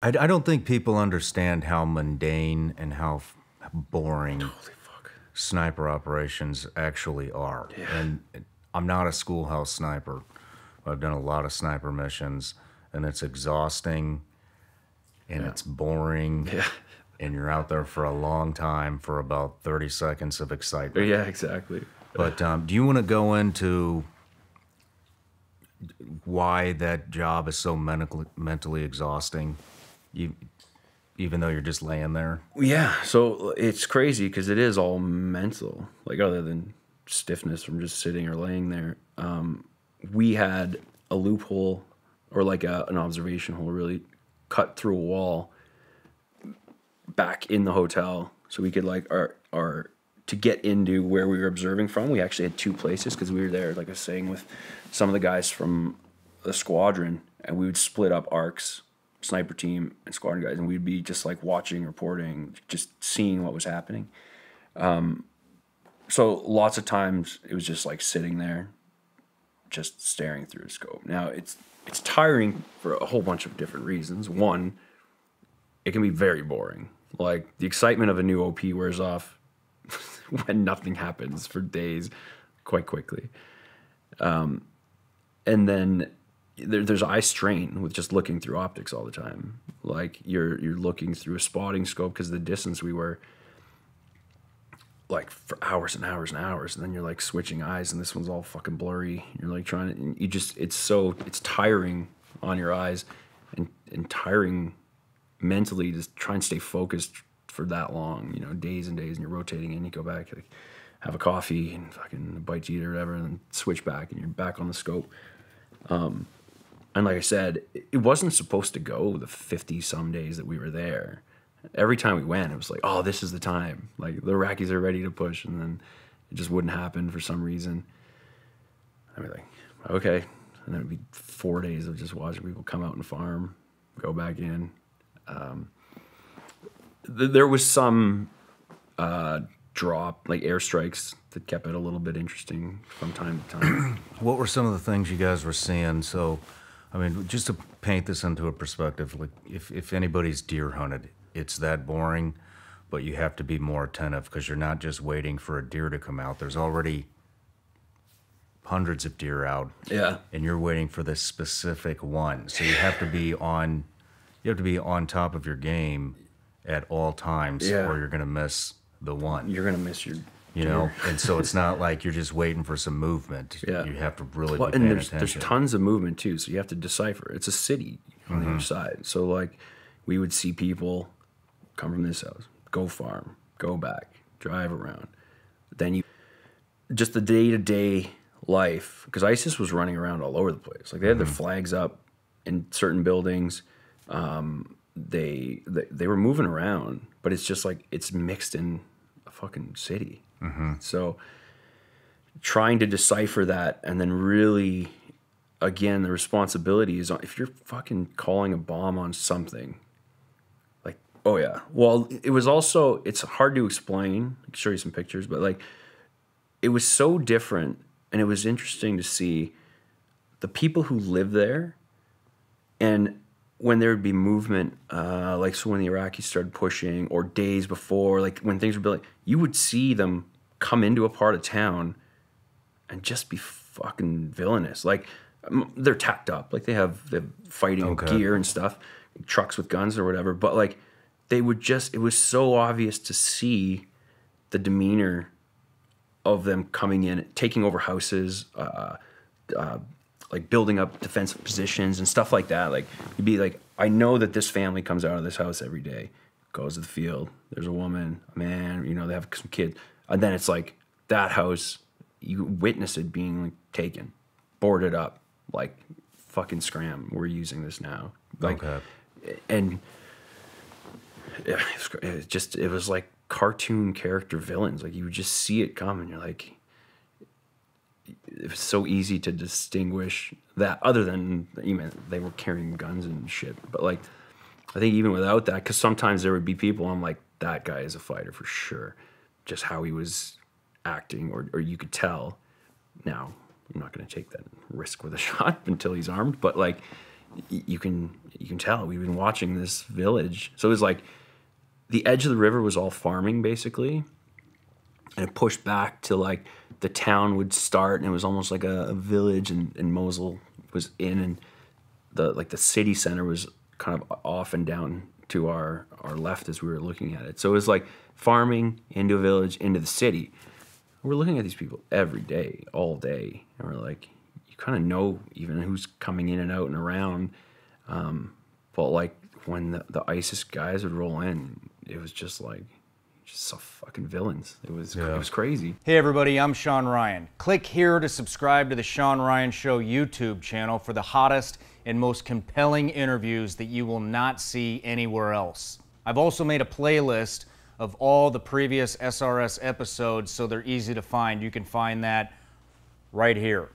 I don't think people understand how mundane and how boring Holy fuck. sniper operations actually are. Yeah. And I'm not a schoolhouse sniper. I've done a lot of sniper missions, and it's exhausting and Yeah. it's boring. Yeah. And you're out there for a long time for about 30 seconds of excitement. Yeah, exactly. But do you want to go into why that job is so mentally exhausting, you, even though you're just laying there? Yeah, so it's crazy because it is all mental. Like other than stiffness from just sitting or laying there, we had a loophole or like an observation hole really cut through a wall back in the hotel, so we could like our to get into where we were observing from. We actually had two places because we were there, like I was saying, with some of the guys from the squadron, and we would split up arcs, sniper team and squadron guys, and we'd be just like watching, reporting, just seeing what was happening. So lots of times it was just like sitting there, just staring through a scope. Now it's tiring for a whole bunch of different reasons. One, it can be very boring. Like the excitement of a new OP wears off when nothing happens for days quite quickly. And then there's eye strain with just looking through optics all the time. Like you're looking through a spotting scope because of the distance we were, like for hours and hours and hours, and then you're like switching eyes and this one's all fucking blurry. You're like trying to, and you just, it's tiring on your eyes and tiring mentally to try and stay focused for that long, you know, days and days, and you're rotating in, you go back, like have a coffee and fucking a bite to eat or whatever, and then switch back and you're back on the scope. And like I said, it wasn't supposed to go the 50 some days that we were there. Every time we went, it was like, oh, this is the time. Like the Iraqis are ready to push, and then it just wouldn't happen for some reason. I'd be like, okay. And then it'd be 4 days of just watching people come out and farm, go back in. There was some drop, like airstrikes, that kept it a little bit interesting from time to time. What were some of the things you guys were seeing? So, I mean, just to paint this into a perspective, like if anybody's deer hunted, it's that boring, but you have to be more attentive because you're not just waiting for a deer to come out. There's already hundreds of deer out. Yeah. And you're waiting for this specific one. So you have to be on top of your game at all times, Yeah. or you're going to miss the one. You're going to miss your You know, and so it's not like you're just waiting for some movement. Yeah. You have to really Well, be and paying there's attention. tons of movement too, so you have to decipher. It's a city on the other side, so like we would see people come from this house, go farm, go back, drive around. Then you just the day-to-day life, because ISIS was running around all over the place. Like they had their flags up in certain buildings. They were moving around, but it's just like it's mixed in a fucking city. So trying to decipher that, and then really, again, the responsibility is on, if you're fucking calling a bomb on something, like, oh yeah. Well, it was also, it's hard to explain. I can show you some pictures, but like, it was so different, and it was interesting to see the people who live there, and when there would be movement, like so when the Iraqis started pushing, or days before, like when things were building, you would see them come into a part of town and just be fucking villainous. Like they're tacked up, like they have fighting gear and stuff, trucks with guns or whatever. But like they would just, it was so obvious to see the demeanor of them coming in, taking over houses, like building up defensive positions and stuff like that. Like you'd be like, I know that this family comes out of this house every day, goes to the field. There's a woman, a man, you know, they have some kids. And then it's like that house, you witness it being like taken, boarded up, like fucking scram. We're using this now. Like, and yeah, it was like cartoon character villains. Like you would just see it come, and you're like, it was so easy to distinguish that, other than even they were carrying guns and shit. But like, I think even without that, because sometimes there would be people, I'm like, that guy is a fighter for sure. Just how he was acting, or you could tell. Now, I'm not going to take that risk with a shot until he's armed, but like, you can tell we've been watching this village. So it was like the edge of the river was all farming basically, and it pushed back to like the town would start, and it was almost like a village, and Mosul was in, and the city center was kind of off and down to our left as we were looking at it. So it was like farming into a village into the city. We're looking at these people every day, all day, and we're like, you kind of know even who's coming in and out and around. But like when the ISIS guys would roll in, it was just like, just so fucking villains. It was crazy. Hey everybody, I'm Sean Ryan. Click here to subscribe to the Sean Ryan Show YouTube channel for the hottest and most compelling interviews that you will not see anywhere else. I've also made a playlist of all the previous SRS episodes so they're easy to find. You can find that right here.